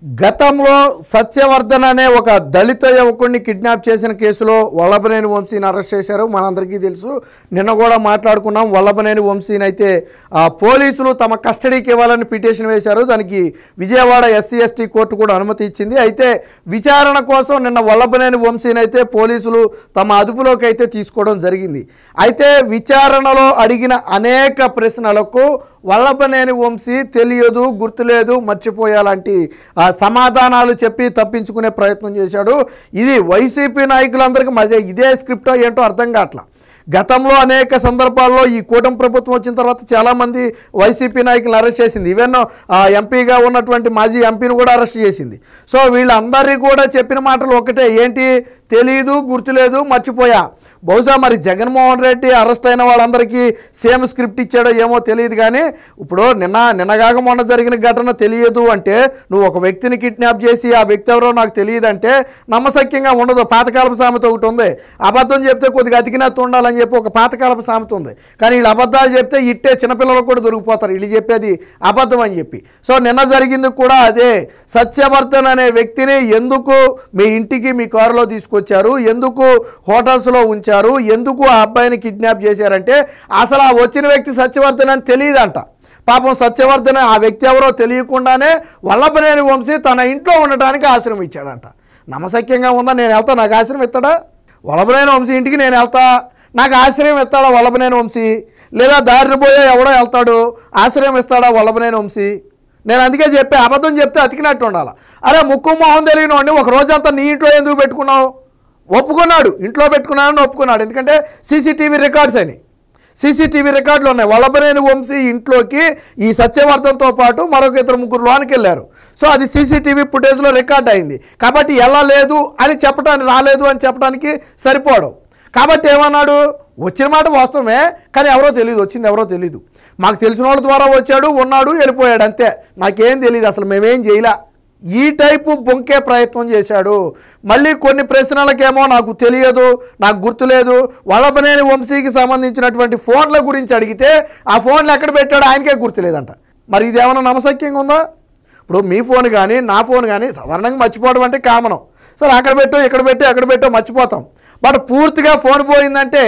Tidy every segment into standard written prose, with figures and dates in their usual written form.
గతంలో సత్యవర్ధన్ అనే ఒక దళిత యువకుడిని కిడ్నాప్ చేసిన కేసులో వల్లభనేని వంశీని అరెస్ట్ చేశారు. మనందరికీ తెలుసు. నిన్న కూడా మాట్లాడుకున్నాం. వల్లభనేని వంశీని అయితే పోలీసులు తమ కస్టడీకి ఇవ్వాలని పిటిషన్ వేశారు. దానికి విజయవాడ SC/ST కోర్టు కూడా అనుమతి ఇచ్చింది. అయితే విచారణ కోసం నిన్న వల్లభనేని వంశీని అయితే పోలీసులు తమ అదుపులోకి అయితే తీసుకోవడం జరిగింది. అయితే విచారణలో అడిగిన అనేక ప్రశ్నలకు వల్లభనేని వంశీ తెలియదు, గుర్తులేదు, మర్చిపోయాలంటి సమాధానాలు చెప్పి తప్పించుకునే ప్రయత్నం చేశాడు. ఇది వైసీపీ నాయకులందరికీ మధ్య ఇదే స్క్రిప్టో ఏంటో అర్థం కావట్లా. గతంలో అనేక సందర్భాల్లో ఈ కూటమి ప్రభుత్వం వచ్చిన తర్వాత చాలామంది వైసీపీ నాయకులను అరెస్ట్ చేసింది. ఈవెన్ ఎంపీగా ఉన్నటువంటి మాజీ ఎంపీని కూడా అరెస్ట్ చేసింది. సో వీళ్ళందరికీ కూడా చెప్పిన మాటలు ఒకటే, ఏంటి? తెలీదు, గుర్తులేదు, మర్చిపోయా. బహుశా మరి జగన్మోహన్ రెడ్డి అరెస్ట్ అయిన వాళ్ళందరికీ సేమ్ స్క్రిప్ట్ ఇచ్చాడో ఏమో తెలియదు. కానీ ఇప్పుడు నిన్నగాక మొన్న జరిగిన ఘటన తెలియదు అంటే, నువ్వు ఒక వ్యక్తిని కిడ్నాప్ చేసి ఆ వ్యక్తి ఎవరో నాకు తెలియదు అంటే నమ్మశక్యంగా ఉండదు. పాతకాలపు సామెత ఒకటి ఉంది, అబద్ధం చెప్తే కొద్దిగా అతికినట్టు ఉండాలని చెప్పి ఒక పాతకాలపు సామెత ఉంది. కానీ వీళ్ళు అబద్ధాలు చెప్తే ఇట్టే చిన్నపిల్లలకు కూడా దొరికిపోతారు, వీళ్ళు చెప్పేది అబద్ధం అని చెప్పి. సో నిన్న జరిగింది కూడా అదే. సత్యవర్ధన్ అనే వ్యక్తిని ఎందుకు మీ ఇంటికి మీ కారులో తీసుకొచ్చారు, ఎందుకు హోటల్స్లో ఉంచారు, ఎందుకు ఆ అబ్బాయిని కిడ్నాప్ చేశారంటే అసలు ఆ వచ్చిన వ్యక్తి సత్యవర్ధన్ అని తెలియదంట. పాపం సత్యవర్ధన్ ఆ వ్యక్తి ఎవరో తెలియకుండానే వల్లభనేని వంశీ తన ఇంట్లో ఉండటానికి ఆశ్రమం ఇచ్చాడంట. నమ్మశక్యంగా ఉందా? నేను వెళ్తా, నాకు ఆశ్రమం ఇస్తాడా? వల్లభనేని వంశీ ఇంటికి నేను వెళ్తా, నాకు ఆశ్రయం ఇస్తాడా వల్లభనేని వంశీ? లేదా దారిన పోయే ఎవడో వెళ్తాడు, ఆశ్రయం ఇస్తాడా వల్లభనేని వంశీ? నేను అందుకే చెప్పే, అబద్ధం చెప్తే అతికినట్టు ఉండాలి. అరే ముక్కు మొహం తెలియనివాడిని ఒక రోజంతా నీ ఇంట్లో ఎందుకు పెట్టుకున్నావు? ఒప్పుకున్నాడు, ఇంట్లో పెట్టుకున్నాడని ఒప్పుకున్నాడు. ఎందుకంటే సీసీటీవీ రికార్డ్స్ అని, సీసీటీవీ రికార్డులు ఉన్నాయి. వల్లభనేని వంశీ ఇంట్లోకి ఈ సత్యవర్ధన్తో పాటు మరొక 2-3 లోనికి వెళ్ళారు. సో అది సీసీటీవీ ఫుటేజ్లో రికార్డ్ అయింది. కాబట్టి వెళ్ళలేదు అని చెప్పడానికి, రాలేదు అని చెప్పడానికి సరిపోవడం. కాబట్టి ఏమన్నాడు? వచ్చిన మాట వాస్తవమే, కానీ ఎవరో తెలియదు, వచ్చింది ఎవరో తెలియదు. మాకు తెలిసిన వాళ్ళ ద్వారా వచ్చాడు, ఉన్నాడు, వెళ్ళిపోయాడు, అంతే, నాకేం తెలియదు, అసలు మేమేం చేయలే, ఈ టైపు బొంకే ప్రయత్నం చేశాడు. మళ్ళీ కొన్ని ప్రశ్నలకేమో నాకు తెలియదు, నాకు గుర్తులేదు. వల్లభనేని వంశీకి సంబంధించినటువంటి ఫోన్ల గురించి అడిగితే ఆ ఫోన్లు ఎక్కడ పెట్టాడో ఆయనకే గుర్తులేదంట. మరి ఇది ఏమైనా నమ్మశక్యంగా ఉందా? ఇప్పుడు మీ ఫోన్ కానీ నా ఫోన్ కానీ సాధారణంగా మర్చిపోవడం అంటే కామనం. సరే అక్కడ పెట్టో ఇక్కడ పెట్టో ఎక్కడ పెట్టో మర్చిపోతాం. బట్ పూర్తిగా ఫోన్ పోయిందంటే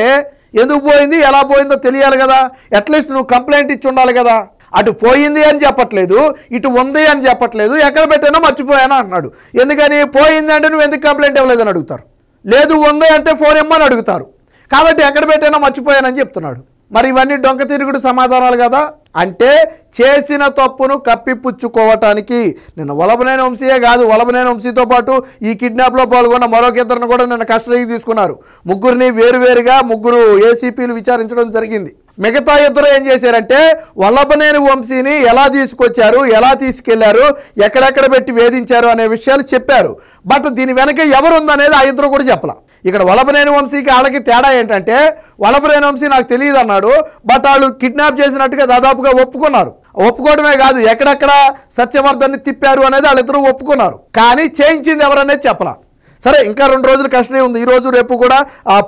ఎందుకు పోయింది, ఎలా పోయిందో తెలియాలి కదా. అట్లీస్ట్ నువ్వు కంప్లైంట్ ఇచ్చి ఉండాలి కదా. అటు పోయింది అని చెప్పట్లేదు, ఇటు ఉంది అని చెప్పట్లేదు, ఎక్కడ పెట్టానో మర్చిపోయానో అన్నాడు. ఎందుకని? పోయింది అంటే నువ్వు ఎందుకు కంప్లైంట్ ఇవ్వలేదని అడుగుతారు, లేదు ఉంది అంటే ఫోన్ ఇమ్మని అడుగుతారు. కాబట్టి ఎక్కడ పెట్టానో మర్చిపోయానని చెప్తున్నాడు. మరి ఇవన్నీ డొంక తిరుగుడు సమాధానాలు కదా. అంటే చేసిన తప్పును కప్పిపుచ్చుకోవటానికి నిన్న వల్లభనేని వంశీయే కాదు, వల్లభనేని వంశీతో పాటు ఈ కిడ్నాప్లో పాల్గొన్న మరొక 2 కూడా నిన్న కస్టడీకి తీసుకున్నారు. ముగ్గురిని వేరువేరుగా 3 ACPలు విచారించడం జరిగింది. మిగతా 2 ఏం చేశారంటే వల్లభనేని వంశీని ఎలా తీసుకొచ్చారు, ఎలా తీసుకెళ్లారు, ఎక్కడెక్కడ పెట్టి వేధించారు అనే విషయాలు చెప్పారు. బట్ దీని వెనక ఎవరుందనేది ఆ 2 కూడా చెప్పలా. ఇక్కడ వల్లభనేని వంశీకి వాళ్ళకి తేడా ఏంటంటే, వల్లభనేని వంశీ నాకు తెలియదు అన్నాడు, బట్ వాళ్ళు కిడ్నాప్ చేసినట్టుగా దాదాపుగా ఒప్పుకున్నారు. ఒప్పుకోవడమే కాదు, ఎక్కడెక్కడ సత్యవర్ధన్ని తిప్పారు అనేది వాళ్ళిద్దరూ ఒప్పుకున్నారు. కానీ చేయించింది ఎవరనేది చెప్పలా. సరే ఇంకా 2 రోజులు కస్టడీ ఉంది. ఈరోజు రేపు కూడా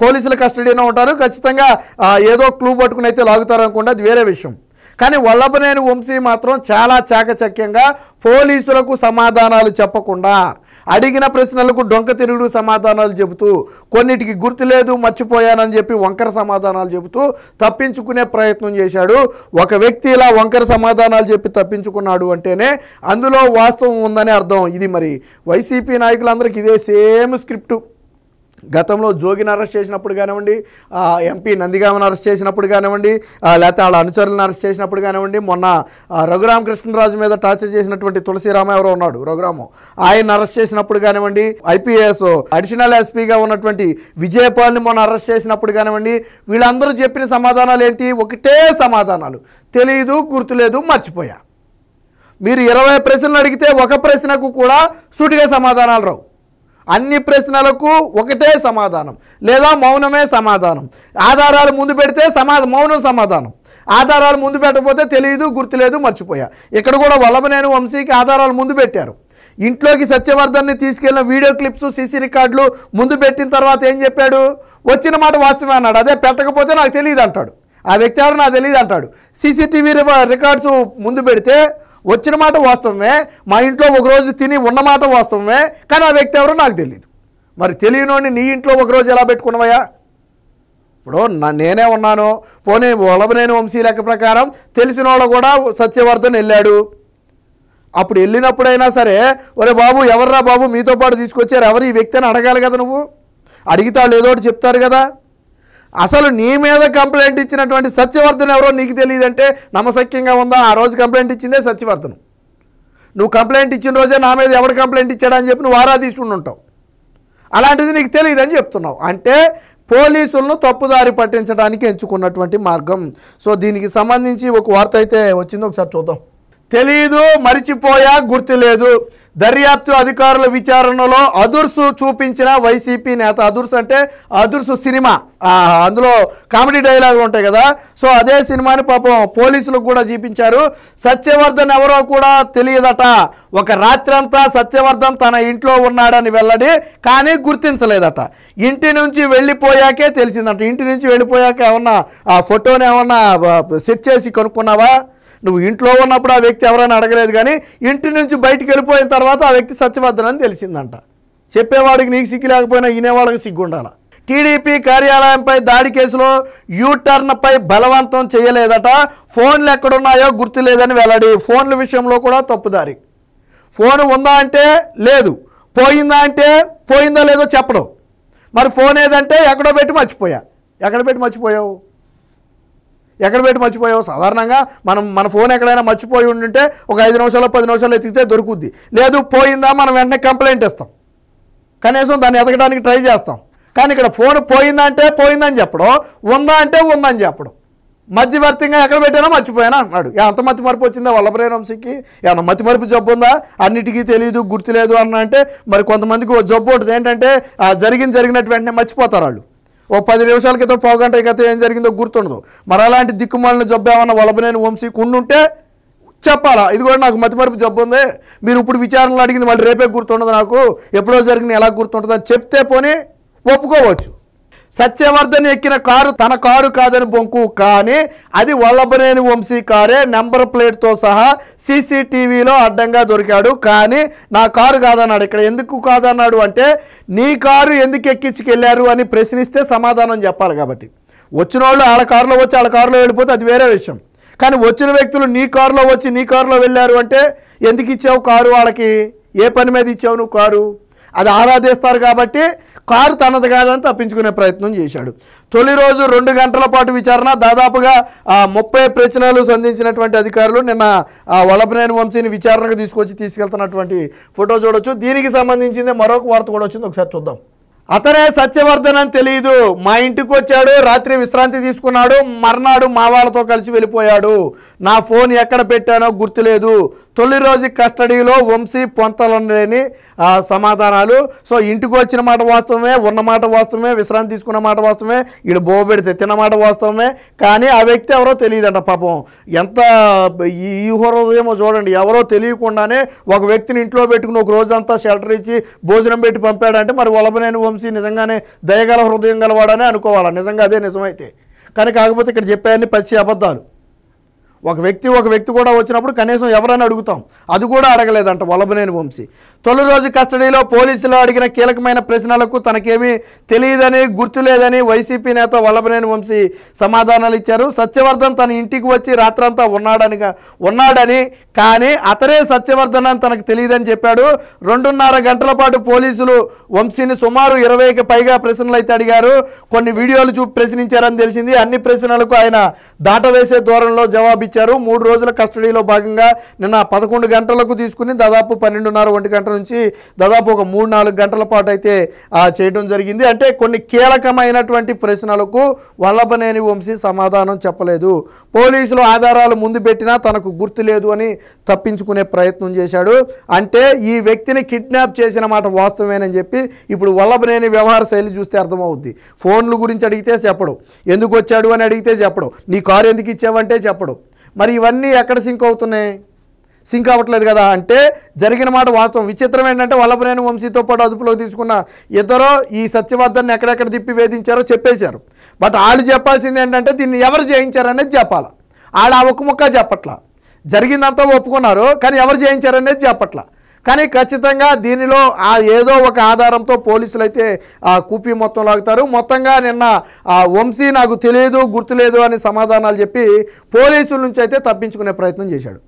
పోలీసుల కస్టడీలో ఉంటారు. ఖచ్చితంగా ఏదో క్లూ పట్టుకుని అయితే లాగుతారు అనుకుంటే అది వేరే విషయం. కానీ వల్లభనేని వంశీ మాత్రం చాలా చాకచక్యంగా పోలీసులకు సమాధానాలు చెప్పకుండా, అడిగిన ప్రశ్నలకు డొంక తిరుగుడు సమాధానాలు చెబుతూ, కొన్నిటికి గుర్తులేదు, మర్చిపోయానని చెప్పి వంకర సమాధానాలు చెబుతూ తప్పించుకునే ప్రయత్నం చేశాడు. ఒక వ్యక్తి ఇలా వంకర సమాధానాలు చెప్పి తప్పించుకున్నాడు అంటేనే అందులో వాస్తవం ఉందని అర్థం. ఇది మరి వైసీపీ నాయకులందరికీ ఇదే సేమ్ స్క్రిప్టు. గతంలో జోగిని అరెస్ట్ చేసినప్పుడు కానివ్వండి, ఎంపీ నందిగామని అరెస్ట్ చేసినప్పుడు కానివ్వండి, లేకపోతే వాళ్ళ అనుచరులను అరెస్ట్ చేసినప్పుడు కానివ్వండి, మొన్న రఘురామకృష్ణరాజు మీద టార్చర్ చేసినటువంటి తులసిరామ ఎవరో ఉన్నాడు, రఘురాము, ఆయన అరెస్ట్ చేసినప్పుడు కానివ్వండి, IPS అడిషనల్ SPగా ఉన్నటువంటి విజయపాల్ని మొన్న అరెస్ట్ చేసినప్పుడు కానివ్వండి, వీళ్ళందరూ చెప్పిన సమాధానాలు ఏంటి? ఒకటే సమాధానాలు, తెలియదు, గుర్తులేదు, మర్చిపోయా. మీరు 20 ప్రశ్నలు అడిగితే ఒక ప్రశ్నకు కూడా సూటిగా సమాధానాలు రావు. అన్ని ప్రశ్నలకు ఒకటే సమాధానం, లేదా మౌనమే సమాధానం. ఆధారాలు ముందు పెడితే మౌనం సమాధానం, ఆధారాలు ముందు పెట్టకపోతే తెలియదు, గుర్తులేదు, మర్చిపోయా. ఇక్కడ కూడా వల్లభనేని వంశీకి ఆధారాలు ముందు పెట్టారు. ఇంట్లోకి సత్యవర్ధన్ని తీసుకెళ్లిన వీడియో క్లిప్స్, CC రికార్డులు ముందు పెట్టిన తర్వాత ఏం చెప్పాడు? వచ్చిన మాట వాస్తవమే అన్నాడు. అదే పెట్టకపోతే నాకు తెలియదు అంటాడు. ఆ వ్యక్తి ఎవరు నాకు తెలియదు అంటాడు. CCTV రికార్డ్స్ ముందు పెడితే వచ్చిన మాట వాస్తవమే, మా ఇంట్లో ఒకరోజు తిని ఉన్నమాట వాస్తవమే, కానీ ఆ వ్యక్తి ఎవరో నాకు తెలియదు. మరి తెలియనోడిని నీ ఇంట్లో ఒకరోజు ఎలా పెట్టుకున్నావయ్యా? ఇప్పుడు నేనే ఉన్నాను, పోనీ వల్లభనేని వంశీ లెక్క ప్రకారం తెలిసిన వాడు కూడా సత్యవర్ధన్ వెళ్ళాడు. అప్పుడు వెళ్ళినప్పుడైనా సరే, ఒరే బాబు ఎవర్రా బాబు మీతో పాటు తీసుకొచ్చారు, ఎవరు ఈ వ్యక్తి అని అడగాలి కదా. నువ్వు అడిగితే వాళ్ళు ఏదో ఒకటి చెప్తారు కదా. అసలు నీ మీద కంప్లైంట్ ఇచ్చినటువంటి సత్యవర్ధన్ ఎవరో నీకు తెలియదంటే నమ్మశక్యంగా ఉందా? ఆ రోజు కంప్లైంట్ ఇచ్చిందే సత్యవర్ధన్. నువ్వు కంప్లైంట్ ఇచ్చిన రోజే నా మీద ఎవడు కంప్లైంట్ ఇచ్చాడని చెప్పి నువ్వు ఆరా తీసుకుని ఉంటావు. అలాంటిది నీకు తెలియదని చెప్తున్నావు. అంటే పోలీసులను తప్పుదారి పట్టించడానికి ఎంచుకున్నటువంటి మార్గం. సో దీనికి సంబంధించి ఒక వార్త అయితే వచ్చింది, ఒకసారి చూద్దాం. తెలీదు, మరిచిపోయా, గుర్తులేదు. దర్యాప్తు అధికారుల విచారణలో అదుర్సు చూపించిన వైసీపీ నేత. అదుర్సు అంటే అదుర్సు సినిమా, అందులో కామెడీ డైలాగులు ఉంటాయి కదా. సో అదే సినిమాని పాపం పోలీసులకు కూడా చూపించారు. సత్యవర్ధన్ ఎవరో కూడా తెలియదట. ఒక రాత్రంతా సత్యవర్ధన్ తన ఇంట్లో ఉన్నాడని వెల్లడి, కానీ గుర్తించలేదట. ఇంటి నుంచి వెళ్ళిపోయాకే తెలిసిందట. ఇంటి నుంచి వెళ్ళిపోయాక ఏమన్నా ఆ ఫోటోని ఏమన్నా సెట్ చేసి కనుక్కున్నావా? నువ్వు ఇంట్లో ఉన్నప్పుడు ఆ వ్యక్తి ఎవరైనా అడగలేదు, కానీ ఇంటి నుంచి బయటికి వెళ్ళిపోయిన తర్వాత ఆ వ్యక్తి సత్యవర్ధన్ అని తెలిసిందంట. చెప్పేవాడికి నీకు సిగ్గు లేకపోయినా ఈనేవాడికి సిగ్గు ఉండాలి. టీడీపీ కార్యాలయంపై దాడి కేసులో యూటర్న్పై బలవంతం చేయలేదట. ఫోన్లు ఎక్కడున్నాయో గుర్తులేదని వెల్లడి. ఫోన్ల విషయంలో కూడా తప్పుదారి. ఫోన్ ఉందా అంటే లేదు, పోయిందా అంటే పోయిందో లేదో చెప్పడం. మరి ఫోన్ ఏదంటే ఎక్కడో పెట్టి మర్చిపోయా. ఎక్కడ పెట్టి మర్చిపోయావు? సాధారణంగా మన ఫోన్ ఎక్కడైనా మర్చిపోయి ఉంటుంటే ఒక 5 నిమిషాలు 10 నిమిషాలు ఎతికితే దొరుకుద్ది. లేదు పోయిందా మనం వెంటనే కంప్లైంట్ ఇస్తాం, కనీసం దాన్ని ఎతకడానికి ట్రై చేస్తాం. కానీ ఇక్కడ ఫోన్ పోయిందా అంటే పోయిందని చెప్పడం, ఉందా అంటే ఉందని చెప్పడం. మధ్యవర్తిగా ఎక్కడ పెట్టానో మర్చిపోయానా అన్నాడు. ఎంత మతి మరుపు వచ్చిందా వల్లభనేని వంశీకి? ఏమన్నా మతి మరుపు జబ్బు ఉందా? అన్నిటికీ తెలియదు, గుర్తులేదు అన్న అంటే మరి కొంతమందికి జబ్బు ఉంటుంది ఏంటంటే జరిగినట్టు వెంటనే మర్చిపోతారు వాళ్ళు. ఓ 10 నిమిషాల క్రితం పావుగంట క్రితం ఏం జరిగిందో గుర్తుండదు. మరి అలాంటి దిక్కుమాలిన జబ్బు ఏమన్నా వల్లభనేని వంశీకి ఉండుంటే చెప్పాలా, ఇది కూడా నాకు మతిమరుపు జబ్బు ఉంది, మీరు ఇప్పుడు విచారణలు అడిగింది మళ్ళీ రేపే గుర్తుండదు, నాకు ఎప్పుడో జరిగింది ఎలా గుర్తుంటుంది అని చెప్తే పోనీ ఒప్పుకోవచ్చు. సత్యవర్ధన్ ఎక్కిన కారు తన కారు కాదని బొంకు, కానీ అది వల్లభనేని వంశీ కారే. నెంబర్ ప్లేట్తో సహా సీసీటీవీలో అడ్డంగా దొరికాడు, కానీ నా కారు కాదన్నాడు. ఇక్కడ ఎందుకు కాదన్నాడు అంటే నీ కారు ఎందుకు ఎక్కించుకెళ్ళారు అని ప్రశ్నిస్తే సమాధానం చెప్పాలి. కాబట్టి వచ్చిన వాళ్ళు వాళ్ళ కారులో వచ్చి వాళ్ళ కారులో వెళ్ళిపోతే అది వేరే విషయం. కానీ వచ్చిన వ్యక్తులు నీ కారులో వచ్చి నీ కారులో వెళ్ళారు అంటే ఎందుకు ఇచ్చావు కారు వాళ్ళకి? ఏ పని మీద ఇచ్చావు నువ్వు కారు? అది ఆరాధిస్తారు కాబట్టి కారు తనది కాదని తప్పించుకునే ప్రయత్నం చేశాడు. తొలి రోజు 2 గంటల పాటు విచారణ, దాదాపుగా 30 ప్రశ్నలు సంధించినటువంటి అధికారులు నిన్న వల్లభనేని వంశీని విచారణకు తీసుకెళ్తున్నటువంటి ఫోటో చూడొచ్చు. దీనికి సంబంధించింది మరొక వార్త కూడా వచ్చింది, ఒకసారి చూద్దాం. అతనే సత్యవర్ధన్ అని తెలియదు, మా ఇంటికి వచ్చాడు, రాత్రి విశ్రాంతి తీసుకున్నాడు, మర్నాడు మా వాళ్ళతో కలిసి వెళ్ళిపోయాడు, నా ఫోన్ ఎక్కడ పెట్టానో గుర్తులేదు. తొలి రోజు కస్టడీలో వంశీ పొంతలేని సమాధానాలు. సో ఇంటికి వచ్చిన మాట వాస్తవమే, ఉన్న మాట వాస్తవమే, విశ్రాంతి తీసుకున్న మాట వాస్తవమే, ఈడు బోబెడితే తిన్న మాట వాస్తవమే, కానీ ఆ వ్యక్తి ఎవరో తెలియదంట. పాపం ఎంత ఈ హృదయమో చూడండి. ఎవరో తెలియకుండానే ఒక వ్యక్తిని ఇంట్లో పెట్టుకుని ఒక రోజంతా షెల్టర్ ఇచ్చి భోజనం పెట్టి పంపాడంటే మరి వల్లభనేని వంశీ నిజంగానే దయగల హృదయం గలవాడనే అనుకోవాలా, నిజంగా అదే నిజమైతే. కానీ కాకపోతే ఇక్కడ చెప్పాయని పచ్చి అబద్ధాలు. ఒక వ్యక్తి కూడా వచ్చినప్పుడు కనీసం ఎవరైనా అడుగుతాం, అది కూడా అడగలేదంట వల్లభనేని వంశీ. తొలి రోజు కస్టడీలో పోలీసులు అడిగిన కీలకమైన ప్రశ్నలకు తనకేమీ తెలియదని, గుర్తులేదని వైసీపీ నేత వల్లభనేని వంశీ సమాధానాలు ఇచ్చారు. సత్యవర్ధన్ తన ఇంటికి వచ్చి రాత్రంతా ఉన్నాడని, కానీ అతనే సత్యవర్ధన్ అని తనకు తెలియదని చెప్పాడు. 2.5 గంటల పాటు పోలీసులు వంశీని సుమారు 20కి పైగా ప్రశ్నలు అయితే అడిగారు. కొన్ని వీడియోలు చూపి ప్రశ్నించారని తెలిసింది. అన్ని ప్రశ్నలకు ఆయన దాటవేసే ధోరణిలో జవాబు ఇచ్చారు. 3 రోజుల కస్టడీలో భాగంగా నిన్న 11 గంటలకు తీసుకుని దాదాపు 12:30 గంటల నుంచి దాదాపు ఒక 3-4 గంటల పాటు అయితే చేయడం జరిగింది. అంటే కొన్ని కీలకమైనటువంటి ప్రశ్నలకు వల్లభనేని వంశీ సమాధానం చెప్పలేదు. పోలీసులు ఆధారాలు ముందు పెట్టినా తనకు గుర్తు లేదు అని తప్పించుకునే ప్రయత్నం చేశాడు. అంటే ఈ వ్యక్తిని కిడ్నాప్ చేసిన మాట వాస్తవమేనని చెప్పి ఇప్పుడు వల్లభనేని వ్యవహార శైలి చూస్తే అర్థమవుద్ది. ఫోన్లు గురించి అడిగితే చెప్పడు, ఎందుకు వచ్చాడు అని అడిగితే చెప్పడు, నీ కారు ఎందుకు ఇచ్చావంటే చెప్పడు. మరి ఇవన్నీ ఎక్కడ సింక్ అవుతున్నాయి? సింక్ అవ్వట్లేదు కదా. అంటే జరిగిన మాట వాస్తవం. విచిత్రం ఏంటంటే వల్లభనేని వంశీతో పాటు అదుపులోకి తీసుకున్న ఇద్దరు ఈ సత్యవర్ధన్ ఎక్కడెక్కడ తిప్పి వేధించారో చెప్పేశారు. బట్ వాళ్ళు చెప్పాల్సింది ఏంటంటే దీన్ని ఎవరు చేయించారనేది చెప్పాలి. ఆడ ఒక్క ముక్క చెప్పట్లా. జరిగిందంతా ఒప్పుకున్నారు, కానీ ఎవరు చేయించారనేది చెప్పట్ల. కానీ ఖచ్చితంగా దీనిలో ఏదో ఒక ఆధారంతో పోలీసులు అయితే కూపీ మొత్తం లాగుతారు. మొత్తంగా నిన్న వంశీ నాకు తెలియదు గుర్తులేదు అని సమాధానాలు చెప్పి పోలీసుల నుంచి అయితే తప్పించుకునే ప్రయత్నం చేశాడు.